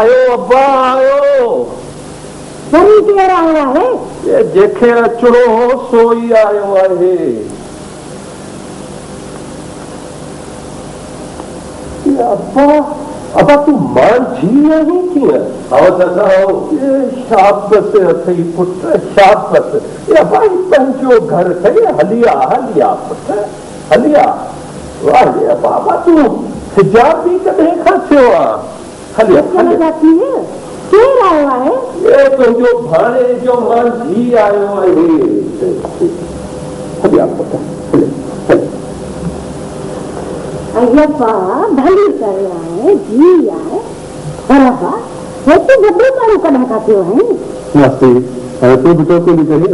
आयो अब्बा आयो वरी केर आयो आहे? ये जेके अचणो हो सोई आयो आहे। अब्बा अब्बा तू मांझी आहीं कीअं? आओ चाचा आओ। ये शाबस अथई पुट शाबस। ये अब्बा ही पंहिंजो घर अथई हलिया हलिया पुट हलिया। वाह ये बाबा तू हिजाब बि कॾहिं खां थियो आहे? हलिया हलिया। केर आयो आहे? ये तुंहिंजो भाणे जो मांझी आयो आहे। हलिया पुट अय्यप्पा भली करे आहे जी आहे पर अब्बा हेतु वॾो माण्हू कॾहिं खां थियो आहे? मासी हाणे तूं बि टोको थी करी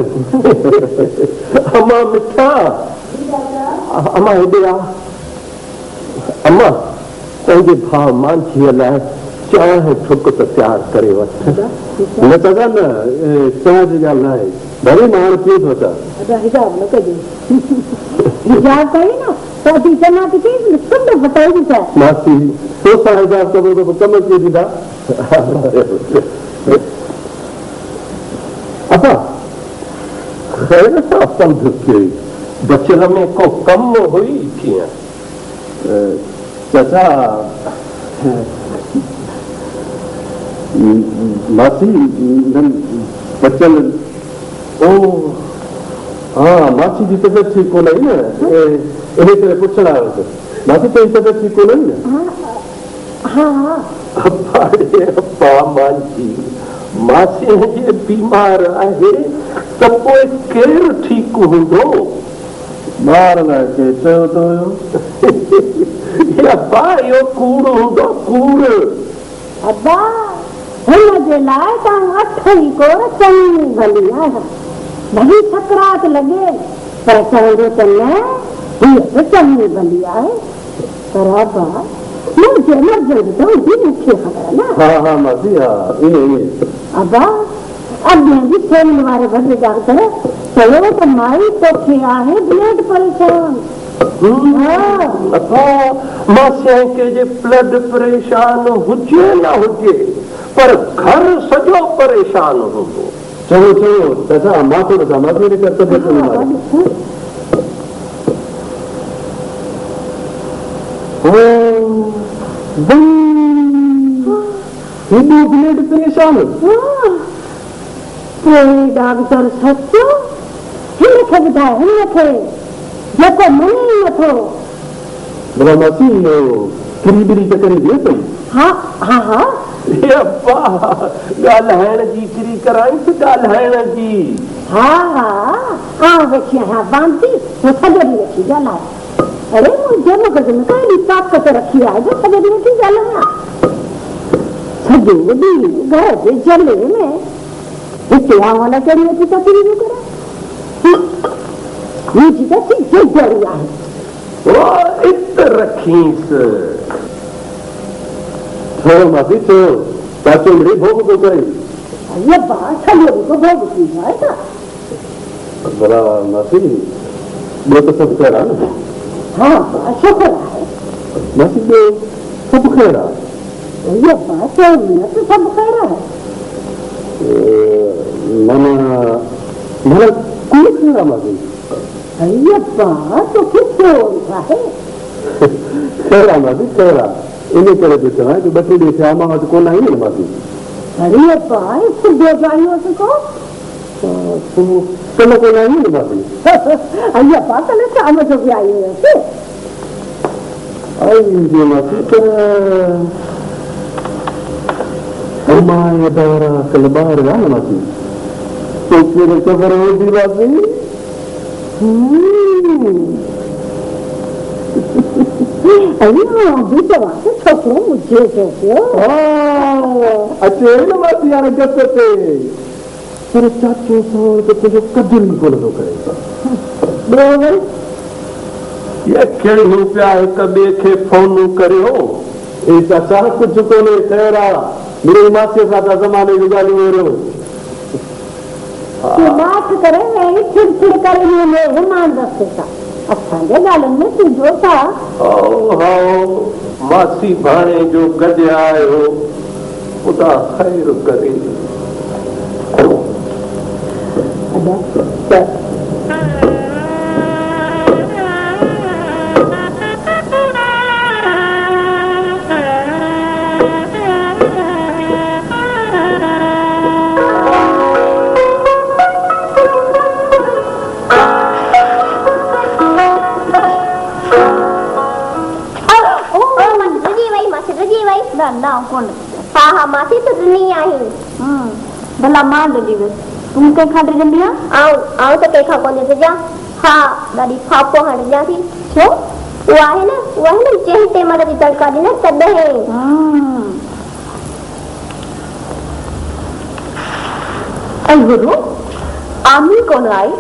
अम्मा मिठा अम्मा हेॾे आ। अम्मा पंहिंजे भाउ मांझीअ लाइ चांहि ठुक त तयारु करे वठ। न चाचा न चांहि जी ॻाल्हि न आहे भले मां हाणे पीउ थो अचां। हिजाब न कजे हिजाब कई न त अची चङा थी थी सुंड फटाई थी मासी तोसां हिजाब कबो त कम अची ॾींदा। असां ख़ैर सां पंधु कई बचल में को कम हुई कीअं? चाचा मासी बचल ओ हाँ मासी जी तबियत ठीक कोन आई न इन करे पुछण आयो मासी तुंहिंजी तबियत ठीक कोन आई न? हाँ अब्बा रे अब्बा मांझी मासी जे बीमार आहे त पोइ केरु ठीक हूंदो? ॿार लाइ के चयो त अब्बा इहो कूड़ हूंदो कूड़। अब्बा हिन जे लाइ तव्हां अठई कोर चङी भली आहे भली सकरात लॻे पर चवंदो त न हीअ बि चङी भली आहे पर अब्बा मुंहिंजे मर्ज़ तो मूंखे ख़बर न। हाँ हाँ मासी हाँ ईअं अब्बा अॻे बि थेल वारे वॾे डॉक्टर चयो त माई तोखे आहे ब्लड परेशान। मासिया के जे ब्लड परेशान हुजे न हुजे पर घर सॼो परेशान हूंदो। चलो चलो चाचा मां थो ॾिसां मां थी तबियत हेॾो ब्लड परेशान डॉक्टर सचो हिनखे ॿुधाए हिनखे जेको मञे नथो। भला मासी किरी बिरी चकरी ॾिए पई? हा हा हा अब्बा ॻाल्हाइण जी किरी कराईंसि ॻाल्हाइण जी। हा हा आउं वेठी आहियां बांधी तो सॼो ॾींहुं वेठी ॻाल्हाए। अरे मुंहिंजे मगज़ में त एॾी ताक़त रखी आहे जो सॼो ॾींहुं वेठी ॻाल्हायां। सॼो ॾींहुं घर जे जले में हिते आवाज़ चढ़ी अची तकलीफ़ करे मुंहिंजी त सिधे जड़ी आहे। ओ इत रखीसि थोरो मासी थो चाचो मिड़ी भोग थो करे। अय्यप्पा सॼो ॾींहुं भोग थींदो आहे छा? भला मासी ॿियो त सभु ख़ैर आहे न? हाँ शुक्र आहे मासी ॿियो सभु ख़ैर आहे? अय्यप्पा चओ त सभु ख़ैर आहे माना माना कोई ख़ैर आहे मासी? अय्यप्पा तोखे थियो आहे? ख़ैर आहे मासी ख़ैर आहे इन करे थो चवां कि ॿ टे ॾींहं थिया मां वटि कोन आई न मासी। अय्यप्पा सुबुह जो आई हुअसि को कल्ह कोन आई न मासी? अय्यप्पा कल्ह शाम जो बि आई हुयसि। आई मासी त अम्मा या दौरा कल्ह ॿाहिरि विया न मासी तोखे ख़बर हूंदी मासी। छोकिरो मुझे अचे न मासी हाणे गस ते पर चाचो सां त तुंहिंजो कदुर बि कोन थो करे। ये खेड़ियूं पिया हिक ॿिए खे फोनूं करियो ए चाचा कुझु कोन्हे ख़ैर आहे मेरी मासीअ सां त ज़माने जूं ॻाल्हियूं वेरियो बात करे मैं चिड़चिड़ करे हिमान रस्ते सां असांजे ॻाल्हियुनि में तुंहिंजो छा? मासी भाणे जो गॾु आयो खुदा खैर करे। हाँ हाँ मासी तो नहीं आई। भला मां ॾिनी वई तूं कंहिंखां ॾिजंदी आहे? आऊं त कंहिंखां कोन ॾिजां। हा ॾाढी फापो हाणे ॾिजां थी। छो? उहा आहे न जंहिं टेमर जी तड़का ॾिना तॾहिं। गुरु आमी कोन आई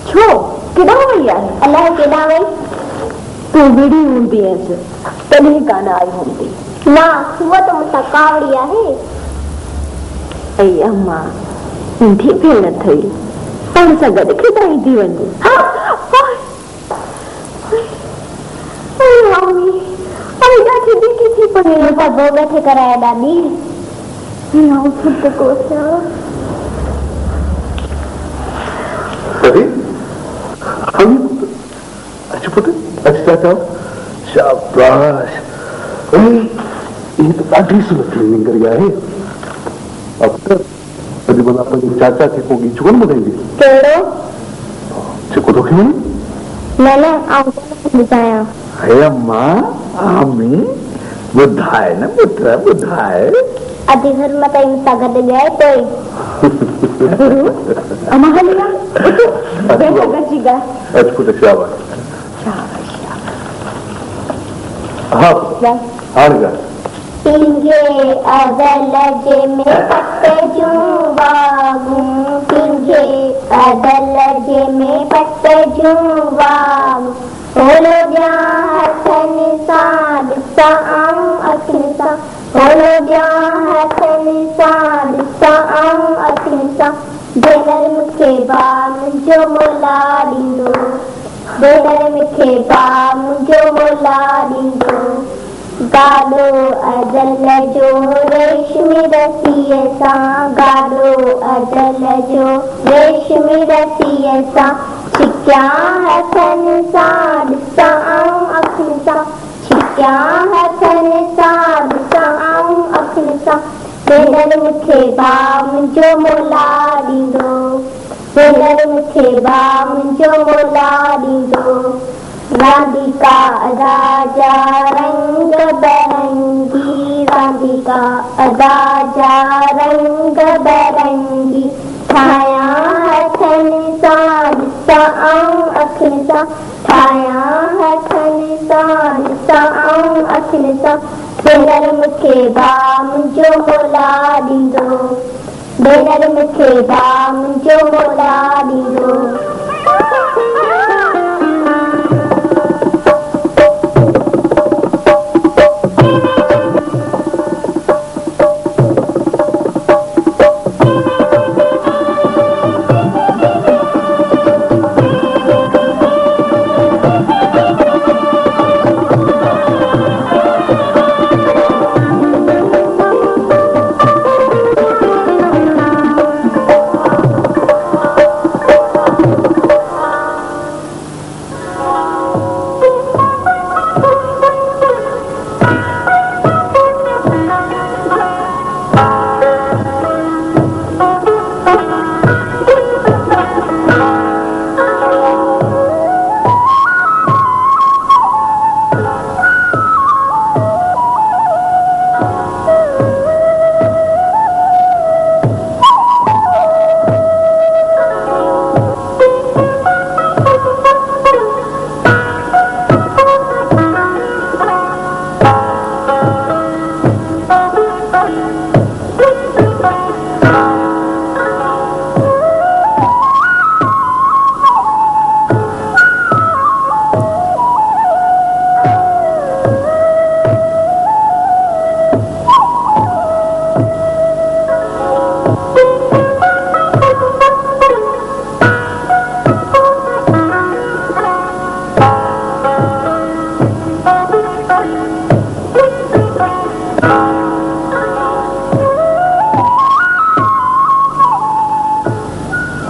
छो? केॾां वई आहे? अलाए केॾां वई। तूं विड़ी हूंदी हुअसि तॾहिं कान आई हूंदी। ना उहा त मूंसां कावड़ी आहे। ऐं अम्मा ईंदी भेण अथई पाण सां गॾु खिदाईंदी वञे। वेठे कराए ॾाढी शाबाश ये तो ॾाढी सुठी निंगरी आहे। अब तॾहिं भला पंहिंजे चाचा खे को गीत कोन ॿुधाईंदी? कहिड़ो? जेको तोखे वणे। न आऊं कोन ॿुधायां। हे अम्मा आमी ॿुधाए न पुट ॿुधाए। अॼु घर मां ताईं मूंसां गॾु ॻाए पोइ। अम्मा हली आ गॾिजी ॻाए। अच पुट शाबाश। हाँ हाणे ॻाए। तुझे अदल जे में पट जूं वागूं तुझे अदल जे में पट जूं वागूं होलो ॼा हथनि सां ॾिसां अखियुनि सां होलो ॼा हथनि सां ॾिसां अखियुनि सां भेनर मूंखे भाउ मुंहिंजो मोला ॾींदो भेनर मूंखे भाउ मुंहिंजो मोला ॾींदो गाॾो अदल जो रेशमी रसीअ सां गाॾो अदल जो रेशमी रसीअ सां छिकिया हथनि सां ॾिसां अखियुनि सां छिकिया हथनि सां ॾिसां अखियुनि सां भेनर मूंखे भाउ मुंहिंजो मोला ॾींदो भेनर मूंखे भाउ मुंहिंजो मोला ॾींदो राधिका अदा जा रंग बरंगी राधिका अदा जा रंग बरंगी ठाहियां हथनि सां ॾिसां अखियुनि सां ठाहियां हथनि सां ॾिसां अखियुनि सां भेनर मूंखे भाउ मुंहिंजो मोला ॾींदो भेनर मूंखे भाउ मुंहिंजो मोला ॾींदो।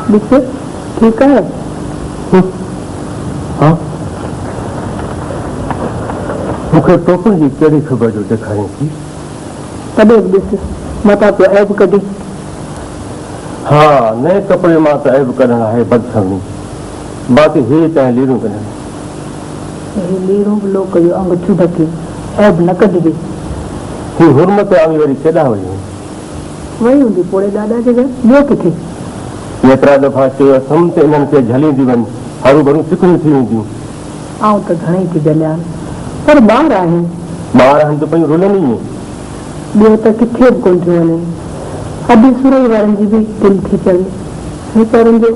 ठीक है। हाँ मुझे टोपन की कड़ी खबर जो दिखाई थी तबे मता तो ऐब कदी। हाँ नए कपड़े मां तो ऐब करना है बदसमी बाकी हे चाहे लीरू करना लीरू लोग कयो अंगूठो ढके ऐब न कढबी ही हुरमत आवी वरी केडा वई वही हुंदी पोड़े दादा जे घर ॿियो किथे एतिरा दफ़ा चयो सम ते इन्हनि खे झलींदी वञ हरू भरू सिकड़ियूं थी वेंदियूं आऊं त घणेई थी झलियां पर ॿार आहिनि आहिनि त पयूं रुलनि ई ॿियो त किथे बि कोन थियूं वञनि अॼु सुरई वारनि जी बि दिलि थी चवे वीचारनि जो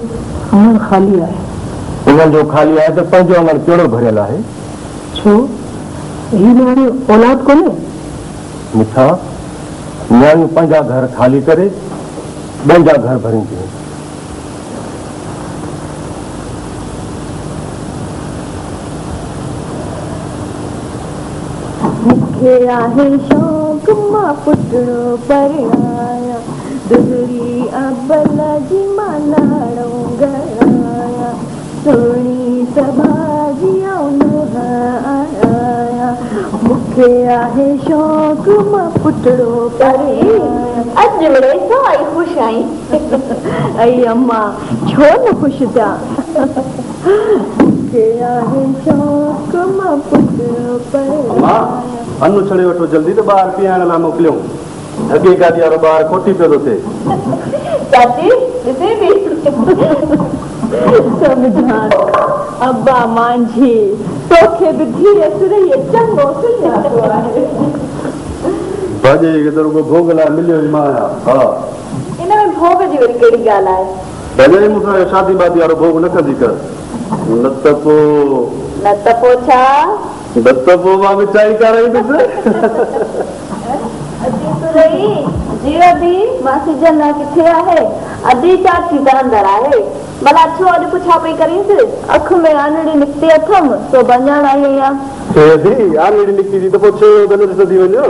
अङण ख़ाली आहे उन्हनि जो ख़ाली आहे त पंहिंजो अङण कहिड़ो भरियल आहे छो ही हाणे औलाद कोन्हे मिठा न्याणियूं पंहिंजा घर ख़ाली करे ॿियनि जा घर भरींदियूं मूंखे आहे शौक़ मां पुटड़ो परिणाया दुहरी अबल जी मां लाड़ो घराया सोणी सभा जी आया मूंखे आहे शौक़ मां पुटड़ो परिणाया अॼु बड़े सो आई ख़ुशि आई ऐं अम्मा छो न ख़ुशि थिया मूंखे आहे शौक़ मां पुटड़ो परिणाया अनु छड़े वठो जल्दी तो ॿार पीआरण लाइ मोकिलियो अॻे गाॾी वारो ॿार खोटी पियो थो थिए चाची ॾिसे बि समझान अब्बा मांझी तोखे बि धीरे सुरैया चङो सुञातो आहे भाॼे खे त रुॻो भोग लाइ मिलियो ई मां आहियां हा इन में भोग जी वरी कहिड़ी ॻाल्हि आहे भाॼे मूंखां शादी वादी वारो भोग न कंदी कर न त पोइ छा न त पोइ मां विचाई कराईंदुसि सुरई जीअ बि मासी जन किथे आहे अधी चाची त अंदर आहे भला छो अॼु पुछा पई करींसि अख में आनड़ी निकिती अथम सो बञण आई आहियां आनड़ी निकिती थी त पोइ छो न ॾिसंदी वञो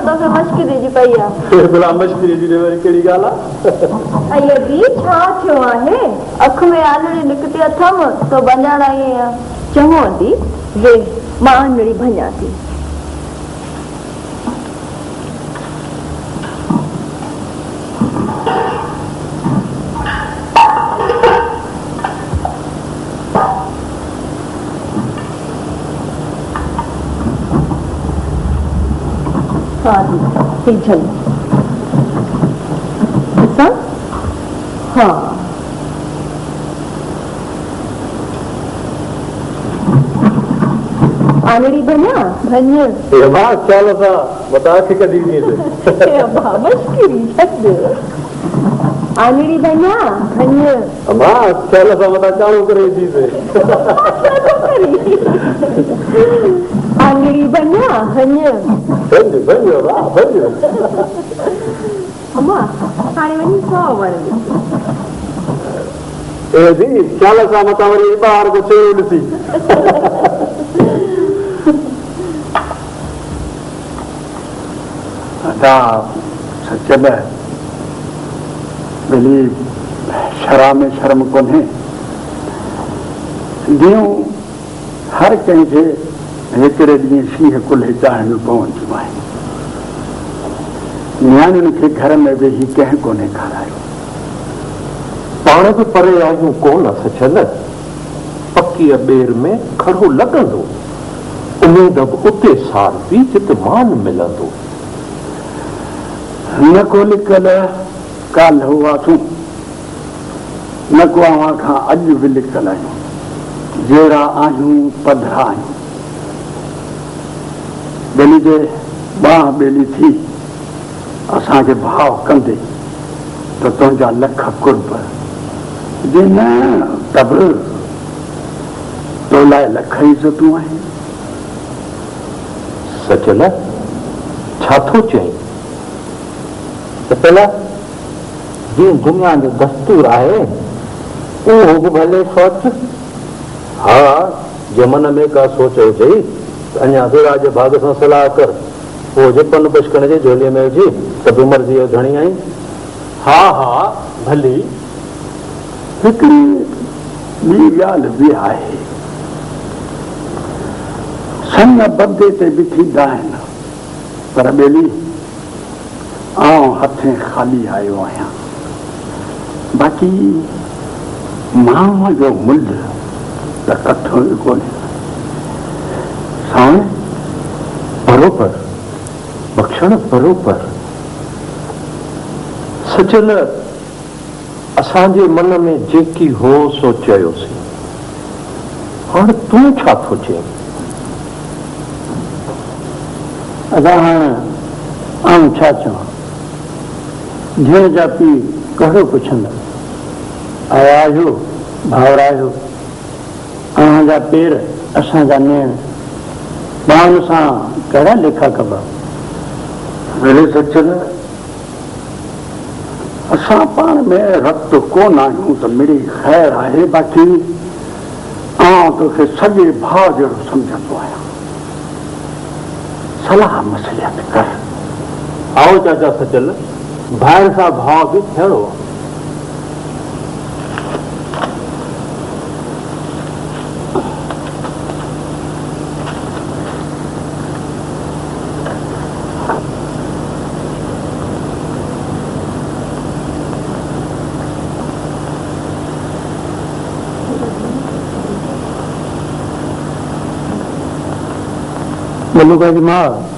तोखे मश्किरी जी पई आहे भला मश्किरी जी वरी कहिड़ी ॻाल्हि आहे बि छा थियो आहे अख में आनड़ी निकिती अथम सो बञण आई आहियां चङो दी वे मां आनड़ी भञा थी हाँ जी चल हाँ आनड़ी बना भञ ख्याल सां बता खे कढी मश्किरी छॾ आनड़ी बना भञ ख्याल सां बता चालू करे आनड़ी बना भञ अम्मा हाणे वञी सौ वण ख्याल सां मथां वरी ॿार को चयो ॾिसी सचल भली शरा में शर्म कोन्हे ॾींहं हर कंहिंखे हिकिड़े ॾींहुं शींहं कुल्हे चाढ़ियूं पवंदियूं आहिनि नियाणियुनि खे घर में वेही कंहिं कोन्हे खारायो पाण बि परे आहियूं कोन सचल पकीअ ॿेर में खड़ो लॻंदो उमेद बि उते सार बि जिते मान मिलंदो न को लिकल काल हुआसीं न को अव्हां खां अॼु बि लिकल आहियूं जहिड़ा आहियूं पधरा आहियूं ॿेली जे ॿाह ॿेली थी असांखे भाव कंदे त तुंहिंजा लख कुर्ब जे न त बि तो लाइ लख इज़तूं आहिनि सचल छा थो चई सचल जीअं दुनिया जो दस्तूर आहे उहो बि भले सोच हा जे मन में का सोच हुजे अञा विरा जे भाग सां सलाह कर पोइ जे पन पुष्कण जे झोलीअ में विझी त बि मर्ज़ी घणी आई हा हा भली हिकिड़ी ॿी ॻाल्हि बि आहे सन बदे ते बि थींदा आहिनि पर ॿेली आउं हथे ख़ाली आयो आहियां बाक़ी माण्हूअ जो मुल्ह त कथो ई कोन्हे साईं बरोबर बख़्शण बरोबर सजल असांजे मन में जेकी हो सो चयोसीं हाणे तूं छा थो चई असां हाणे आउं छा चवां झिण जा पीउ कहिड़ो पुछंदा आया आहियो भाउर आहियो अव्हांजा पेर असांजा नेण ॿारनि सां कहिड़ा लेखा कबा मेरे सजल असां पाण में रब्त कोन आहियूं त मिड़ी ख़ैर आहे बाक़ी आउं तोखे सॼे भाउ जहिड़ो सम्झंदो आहियां सलाह मसलियत कर आओ चाचा सजल भाइर सां भाव बि थियणो मल्लू भाई की माँ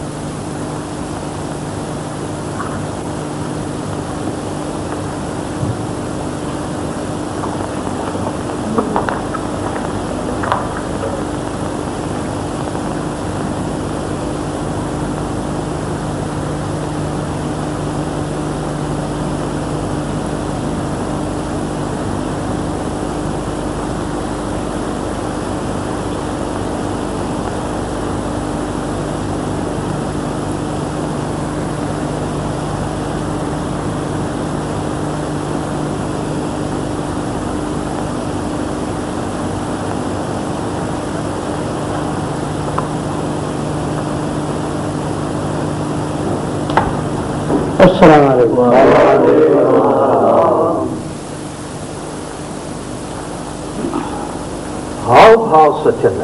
हाव भाव सचल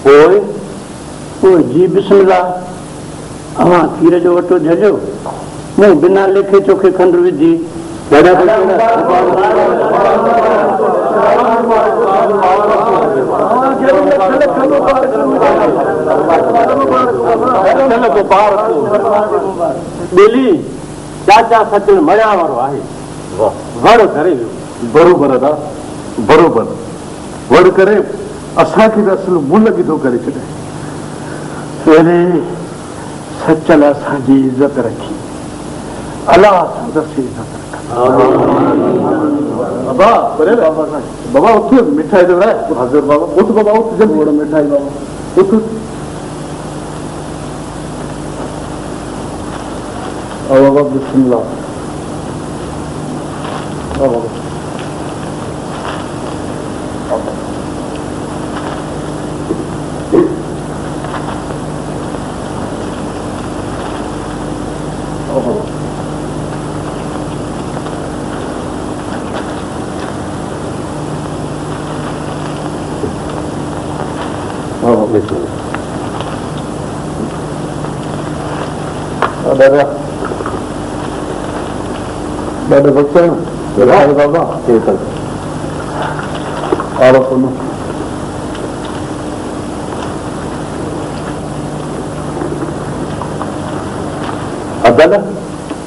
पोइ जी बिस्मिल्लाह अवां खीर जो वटो झलियो मूं बिना लेखे चोखे खंड विझी ॿेली चाचा सचल मरिया वारो आहे वड़ करे बरोबर अदा बरोबर वड़ करे असांखे बि असुल मुल विधो करे छॾे सचल असांजी इज़त रखी अलाह संदसि इज़त बाबा बाबा उठ मिठाई दे हाज़िर बाबा उठ बाबा उठ जल्दी मिठाई बाबा उठ बाबा बिस्मिल्लाह बाबा दादा बच्चन बाबा और सुनो अदल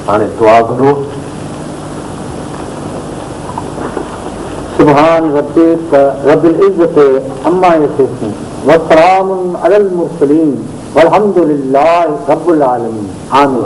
हाणे दुआ करो सुभान रब्बिल इज्जत अम्मा यसिफून व सलामुन अलल मुरसलीन वल्हम्दुलिल्लाहि रब्बिल आलमीन आमीन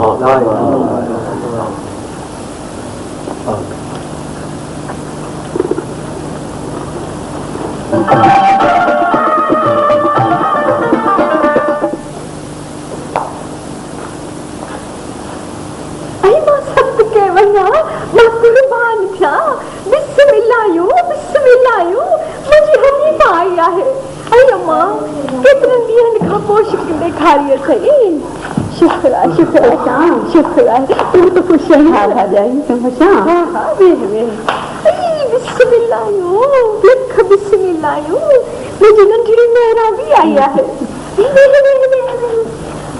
बिस्मिल्लाह लिख बिस्मिल्लाह मुझे नंढड़ी मेरा भी आया है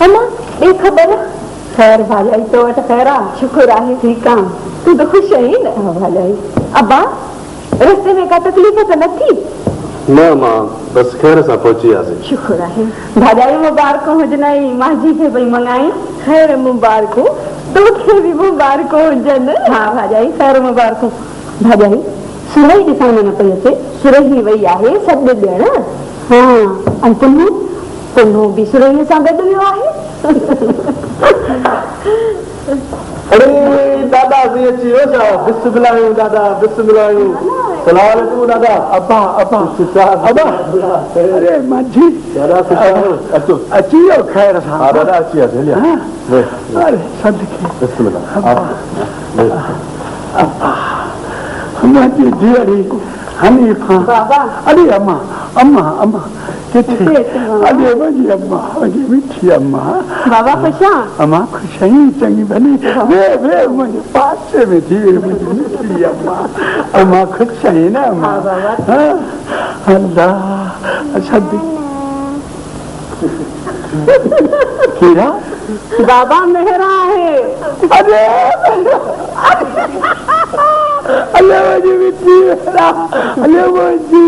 अम्मा एक खबर खैर भाई तो खैरा शुक्र आहे ठीक आहे तू तो खुश है ना भाई अब्बा रास्ते में का तकलीफ तो न थी न मां बस खैर सां पहुची आसीं शुक्र आहे भाई मुबारक हुजनाई माजी के भई मंगाई खैर मुबारक तोखे भी मुबारक हुजन हां भाई खैर मुबारक भाई सुरई ॾिसण में न पई अचे सुरई वई आहे सॾु ॾियण हां ऐं पुन्नू बि सुरईअ सां गॾु वियो आहे अरे दादा भी अची वियो छा बिस्मिल्लाह दादा बिस्मिल्लाह सलाम अलैकुम दादा अब्बा अब्बा अब्बा अरे माझी दादा अचो अची वियो खैर सां हा दादा अची विया अरे सदके बिस्मिल्लाह अब्बा माझी धीअरी हनीफा बाबा अरे अम्मा अम्मा अम्मा किथे अरे वजी अम्मा वजी मिठी अम्मा बाबा खुश आहे अम्मा खुश आहीं चङी भली वे मुंहिंजे पासे में थी वई मुंहिंजी मिठी अम्मा अम्मा खुश आहीं न अम्मा अल्लाह सदी कीरा बाबा मेहरा है अरे अल्लाह मुझे मिठी मेहरा अल्लाह मुझे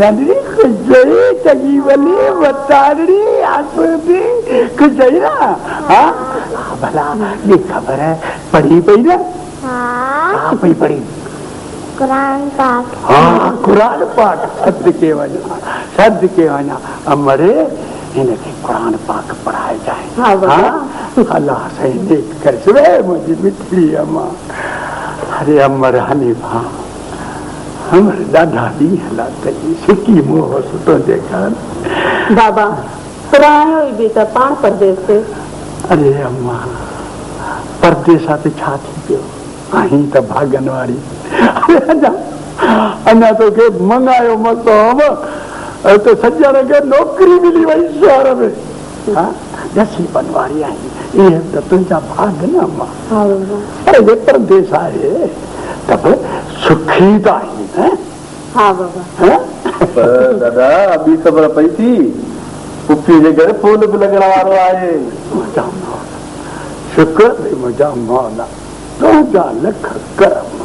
नंदनी खुशई चंगी भली बताड़ी आसुदी खुशई ना हाँ भला ये खबर है पढ़ी पई ना हाँ पढ़ी कुरान पाक हाँ कुरान पाक सद के वञा अमरे इनके कुरान पाक पढ़ाए जाए अल्लाह सही देख कर सुबह मुझे मिठी अम्मा अरे अमर हनीफा हमर दादा दी हालात सिकी मोह सुतो देखा बाबा पुरायो भी त पाण परदेस से अरे अम्मा परदेसा ते छा थी पियो आहीं त भागन वारी अञा तोखे मंगायो मसोम तो सज्जण खे नौकरी मिली वई शहर में दसी बनवारी आई ये तो तुझा भाग न अम्मा अरे जे परदेस आए तब सुखी तो आई है हाँ बाबा दादा अभी खबर पई थी पुफी जे घर फोन भी लगण वारो आहे शुक्र मुझा मौला तुझा लख करम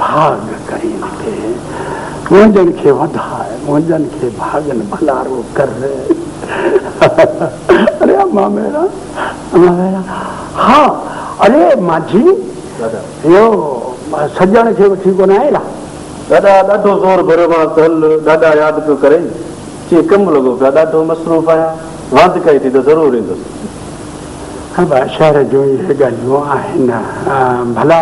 भाग करी थे मुंहिंजनि खे वधाए मुंहिंजनि खे भागन भलारो कर अरे अम्मा मेरा हाँ अरे माझी यो सज्जण खे वठी कोन आयला दादा ॾाढो ज़ोर भरियो मां हल दादा यादि पियो करे चई कमु लॻो पिया ॾाढो मसरूफ़ आहियां वांधि कई थी त ज़रूरु ईंदुसि शहर जो इहे ॻाल्हियूं आहिनि भला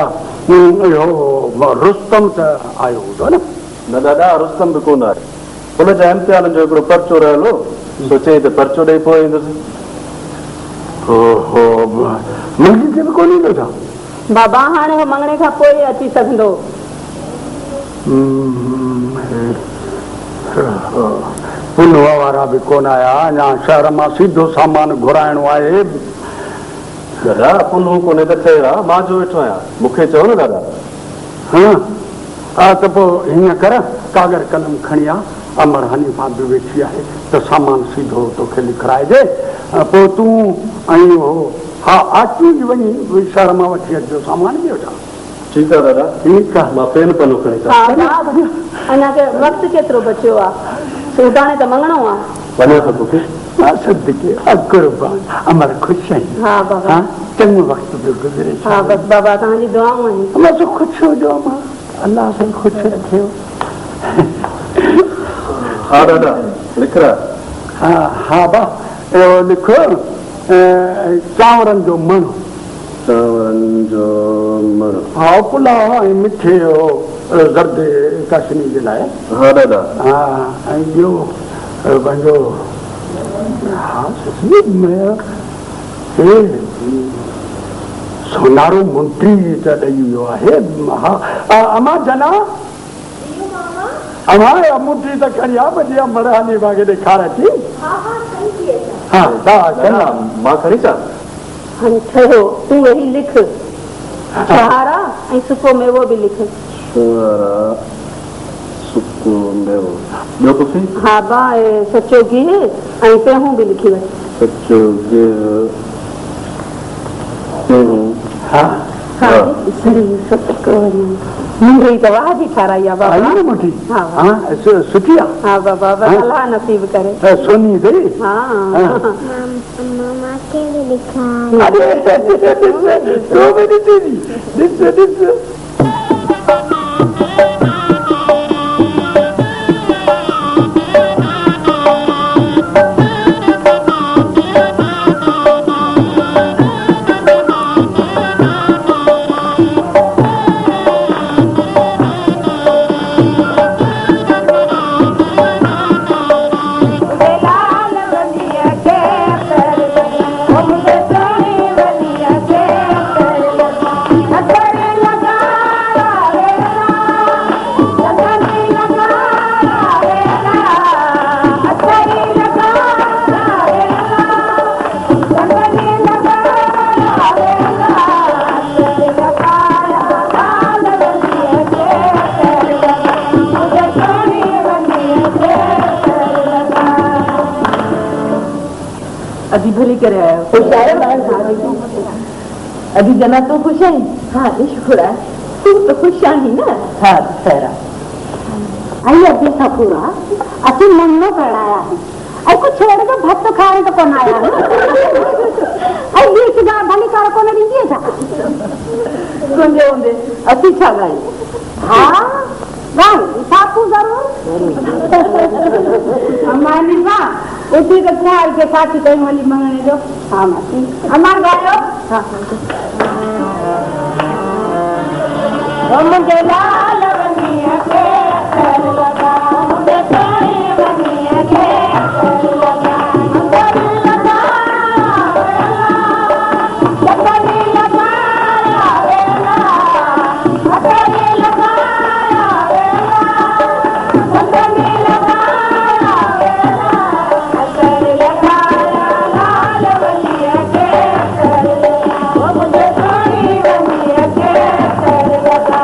इहो रुस्तम त आयो हूंदो न न दादा रुस्तम बि कोन आहे हुनजा इम्तिहान जो हिकिड़ो पर्चो रहियो सो चई त पर्चो ॾेई पोइ ईंदुसि मंगनी खे बि कोन ईंदो छा बाबा हाणे हो मंगणे खां पोइ अची सघंदो पुनवा वारा भी कोन आया अञा शहर मां सीधो सामान घुराइणो आहे दादा पुनू कोन्हे त खैर आहे मां जो वेठो आहियां मूंखे चओ न दादा हाँ त पोइ हीअं कर कागर कलम खणी आ अमर हनीफा बि वेठी आहे त सामान सीधो तोखे लिखाइजे पोइ तूं ऐं हा आचू वञी शहर मां वठी अचिजो सामान ॿियो छा ठीकु आहे दादा ठीकु आहे मां पेन पनो खणी अञा वक़्तु केतिरो बचियो आहे सुभाणे त मंगणो आहे वञा थो तोखे सदके अकुर्बान अमर खुश आहीं हाँ बाबा हाँ चङो वक़्तु पियो गुज़रे हाँ बस बाबा तव्हांजी दुआऊं आहिनि अम्मा तो खुश हो जाओ मां अल्लाह से खुश रखियो हाँ दादा लिख रहा हाँ हाँ बा इहो लिखो चांवरनि जो मणो चांवरनि जो मणो हा पुलाव ऐं मिठे ज़र्दे कशनी जे लाइ हाँ दादा हा ऐं ॿियो पंहिंजो हा सोनारो मंत्री त ॾेई वियो आहे हा अमा जना अमा मंत्री त खणी आहे भॼी मरहानी बाग़ ॾेखार अची हा दादा मां खणी अचां हाणे ठहियो तूं वेही लिख छुहारा ऐं सुको मेवो बि लिख। छुहारा सुको मेवो ॿियो कुझु? हा बा सचो गिह ऐं पेहूं बि लिखी वठ। सचो गिह हा मुंडी त वाह जी ठाराई आहे बाबा। सुठी आहे। हा बाबा अलाह नसीब करे। सोनी ते अभी भली करे आयो। अभी जना तू खुश है? हाँ शुक्र है। तू तो खुश ही ना? हाँ खैरा। आई अभी सपूरा असी मन्नो कराया है। आई कुछ छेड़ के भक्त खाने तो कौन आया है? आई बीच का भली कार कौन लीजिए था? सुनजे होंगे असी छा गए? हाँ गाय सापू जरूर। हमारी माँ उसी के ख्याल के साथ ही कहीं वाली मंगने दो। हाँ मासी हमार गायो। हाँ मुझे लाल बनिया के कर लगा मुझे सोनी बनिया के कर लगा कर लगा जगनी लगा वेला अकरी लगा वेला जगनी लगा वेला अकरी लगा लाल बनिया के कर लगा मुझे सोनी बनिया के कर लगा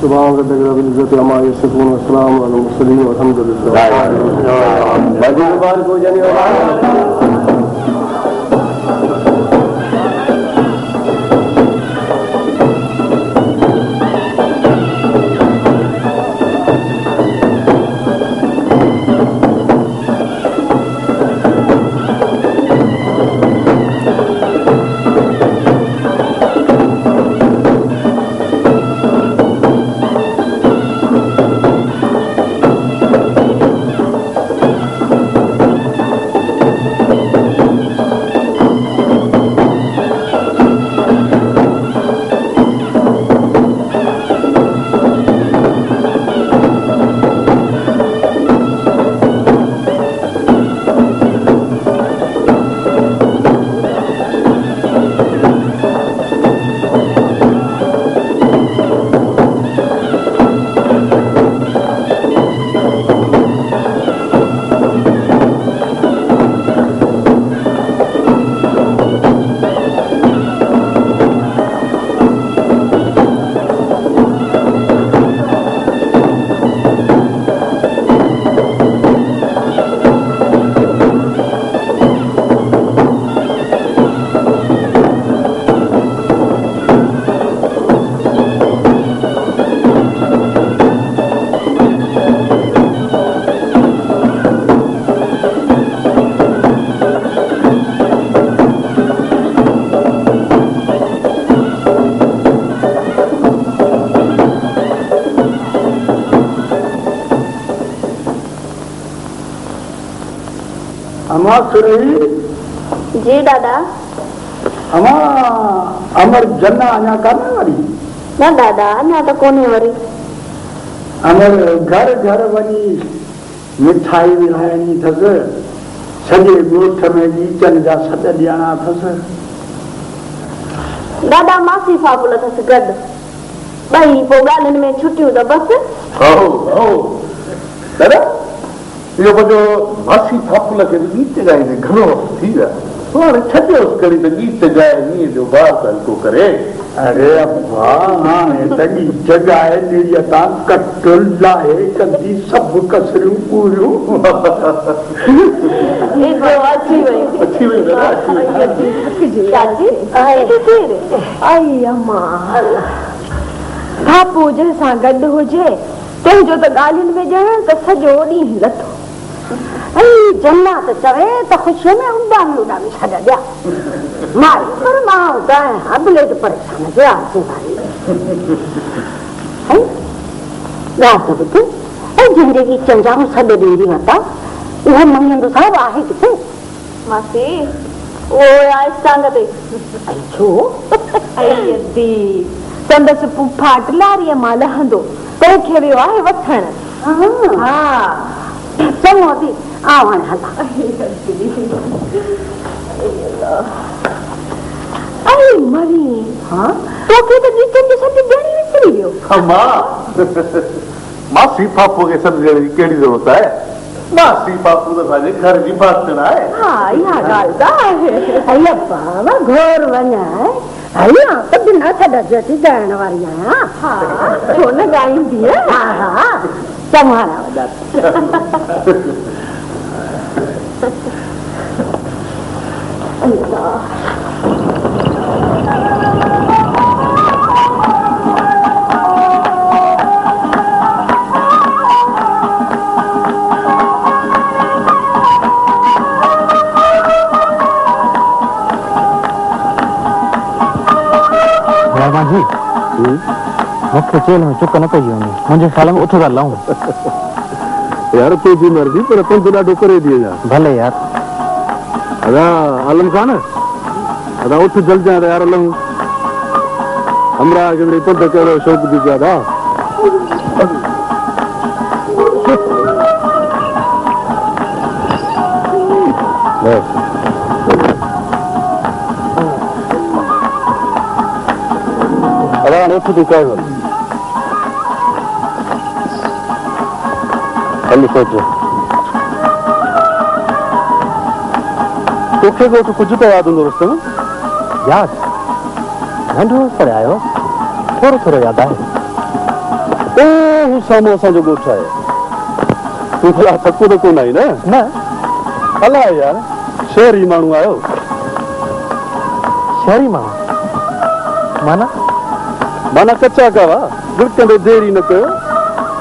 सुभान रब्बिक रब्बिल इज्जति अम्मा यसिफून व सलामुन अलल मुरसलीन वल्हम्दुलिल्लाह। बाकी मुबारक हो जाने वाला जी दादा। अमर जन्ना अञा कान्हे वरी? न दादा अञा त कोन्हे वरी। अमर घर घर वञी मिठाई विराइणी अथसि, सॼे ॻोठ में ॾीचनि जा 7 ॼणा अथसि। दादा मासी फाबुल अथसि गॾु, ॿई पोइ ॻाल्हियुनि में छुटियूं त बसि। दादा इहो मुंहिंजो मासी फाफुल खे गीत ॻाईंदे घणो वक़्तु थी वियो हाणे छॾियोसि कड़ी त गीत ॻाए ईअं जो ॿार हल्को करे। अरे अब्बा हाणे त गीत ॻाए ॾींहं तां कटुल लाहे कंदी सभु कसरियूं पूरियूं। अची वई चाची आई अम्मा बापू जंहिंसां गॾु हुजे तुंहिंजो त ॻाल्हियुनि में ॼण त सॼो ॾींहुं लथो। जन्ना त चवे त ख़ुशीअ में उॾामी उॾामी छॾ ॾिया मारी पर मां ब्लेड परेशान जो जंहिंजे वीचनि जा मूं सॾ ॾेरी वरिता उहो मङियंदो साहिबु आहे किथे? मासी उहो आहे टांग ते। छो? संदसि पुफा टिलारीअ मां लहंदो तंहिंखे वियो आहे वठण। हा चङो थी आऊं हाणे हलां। मरी तोखे त ॾिसण जी सभु ॼणी विसरी वियो। मासी पापू खे सभु ॼण जी कहिड़ी ज़रूरत आहे? मासी पापू त असांजे घर जी बासण आहे। हा इहा ॻाल्हि त आहे। अया बाबा घोर वञा हलिया त बिना छॾ अची ॻाइण वारी आहियां। हा छो न ॻाईंदी? हा हा संभाला वॾा। मूंखे जेल में चुक न पई वञे, मुंहिंजे ख़्याल में उठ था लहूं। यार तुंहिंजी मर्ज़ी पर पंधु ॾाढो करे थी वञा। भले यार। अदा आलम खान अदा उठ जल्दी यार लहूं। हमरा के पंधु कहिड़ो शौक़ु थी पिया उठ थी कयो हल सोचो तोखे ॻोठ कुझु त यादि हूंदो रुस्तम? यादि नंढो पर आयो थोरो थोरो यादि आहे। ओ हू साम्हूं असांजो ॻोठ आहे। तूं भला थको त कोन आई न? न अलाए यार, शहरी माण्हू आहियो। शहरी माण्हू माना माना कचा कवा गिड़कंदे देरी न कयो।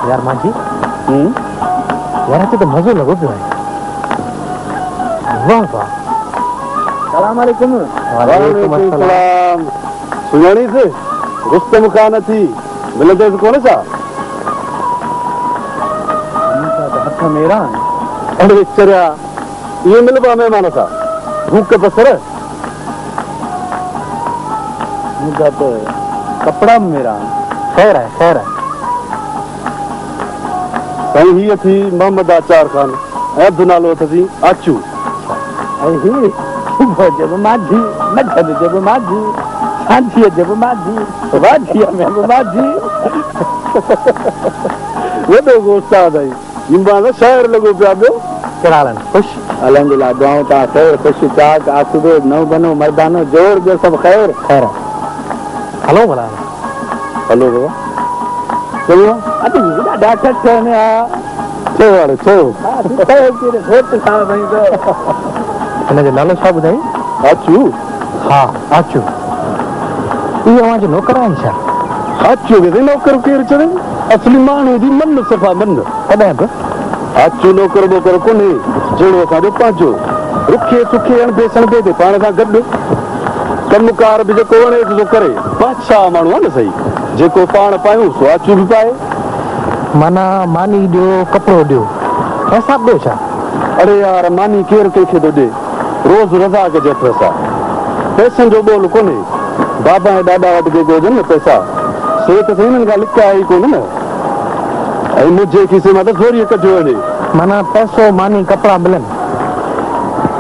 यार मांझी यार हिते त मज़ो लॻो पियो आहे। वाह वाह। सलाम अलैकुम। वालेकुम अस्सलाम। सुञाणीसि रुस्तम ख़ान थी मिलंदेसि कोन छा? हथ मेरा अड़े चरिया इहे मिलबा महिमान सां भूख बसर मुंहिंजा त कपिड़ा मेरा ख़ैर आहे ख़ैर आहे। साईं हीअ थी मोहम्मद आचार ख़ान ऐं अब्दु नालो अथसि आचू। ऐं ही सुबुह जब माझी मझंद जब माझी सांझीअ जब माझी वाझीअ में बि माझी। वॾो उस्ताद आई इम्बान शाइर लॻो पिया ॿियो। कहिड़ा हाल आहिनि? ख़ुशि? अलहमदुलिल्लाह दुआऊं तव्हां ख़ैर ख़ुशि चाक आसूबे नव बनो मर्दानो जोर ॿियो सभु ख़ैर। ख़ैर आहे। हलो भला हलो बाबा चलो अॼु ॾाढा ठठ आहिनि हा। छो हाणे छो? घोट साहिब आई त हिनजो नालो छा ॿुधाई? आचू? हा आचू। इहे अव्हांजो नौकर आहिनि छा? आचू खे नौकर केरु चढ़े? असली माण्हू जी मन सफ़ा मन। कॾहिं बि आचू नौकर वोकर कोन्हे जहिड़ो असांजो पंहिंजो रुखे सुखे अणबे सणबे ते पाण सां गॾु कमकार बि जेको वणेसि थो करे। बादशाह माण्हू आहे न सही, जेको पाण पायूं सो आचू बि पाए। माना मानी ॾियो कपिड़ो ॾियो ऐं ॾियो छा? अरे यार मानी केरु कंहिंखे थो ॾे? रोज़ रज़ाक जे हथ सां पैसनि जो ॿोल कोन्हे। बाबा ऐं ॾाॾा वटि जेको हुजनि न पैसा से त हिननि खां लिखिया ई कोन न। ऐं मुंहिंजे खीसे मां त थोरी कढियो वञे। माना पैसो मानी कपिड़ा मिलनि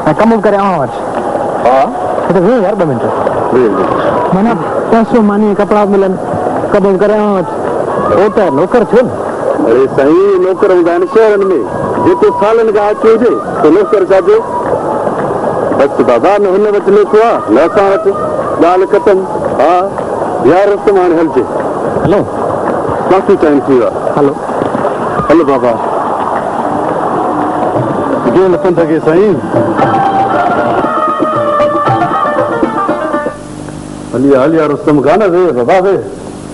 ऐं कमु करे अव्हां वटि। हा वीह यार 2 मिंट। माना पैसो मानी कपिड़ा मिलनि कमु करे अव्हां वटि उहो त नौकर थियो न। अरे साईं नौकर हूंदा आहिनि शहरनि में, जेको सालनि खां अची हुजे त नौकर छाजो? बसि बाबा न हुन वटि लेखो आहे न असां वटि ॻाल्हि ख़तमु। हा यार रस्तो हाणे हलिजे। हलो काफ़ी टाइम थी वियो आहे। हलो हलो बाबा गेल पंथ खे साईं। हलिया हलिया रुस्तम ख़ान वे बाबा वे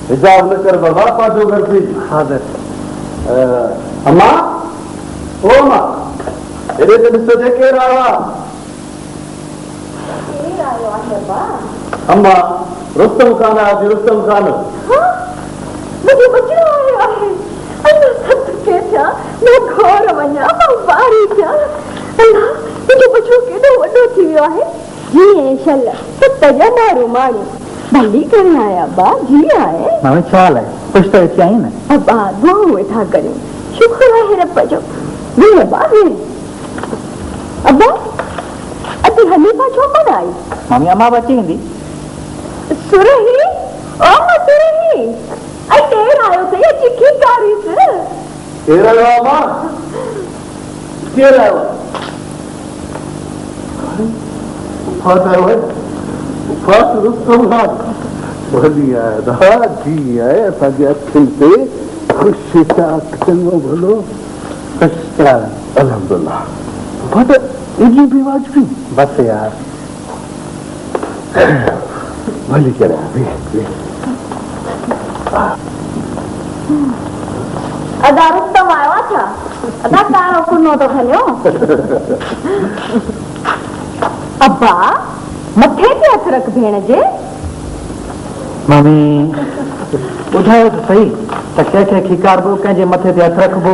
हिजाब न कर बाबा पंहिंजो घर थी। हाज़िर। अम्मा ओ अम्मा हेॾे त ॾिसो जे केरु आयो आहे? अम्मा रुस्तम ख़ान आयो रुस्तम ख़ान। मुंहिंजो बचो आयो आहे। अल्लाह सत के छा मैं घर वञा मां बारी छा। अल्लाह मुंहिंजो बचो केॾो वॾो थी वियो आहे। जीअं शल सत ॼाणारू माण्हू भली करण आया अब्बा। जी आहे मामी छा हाल आहे? ख़ुशि त अची आई न? अब्बा दुआऊं वेठा करियूं। शुक्र आहे रब जो। जी अब्बा जी। अब्बा अॼु हनीफा छो कोन आई? मामी अम्मा बि अची वेंदी। सुरही ओ सुरही ऐं केरु आयो अथई अची खीकारीसि। केरु आयो आहे अम्मा? केरु आयो? रुस्तम ख़ान भली आहे जी आहे असांजे अखियुनि ते ख़ुशि चङो भलो अलहमदुल्ला। बट एॾी बि वाजिबी बसि यार भली करे अदा रुस्तम आयो आहे छा? अदा कारो कुनो थो खणियो। अब्बा मथे ते हथ रख भेण जे। मामी ॿुधायो त सही त कंहिंखे खीकारबो कंहिंजे मथे ते हथ रखबो?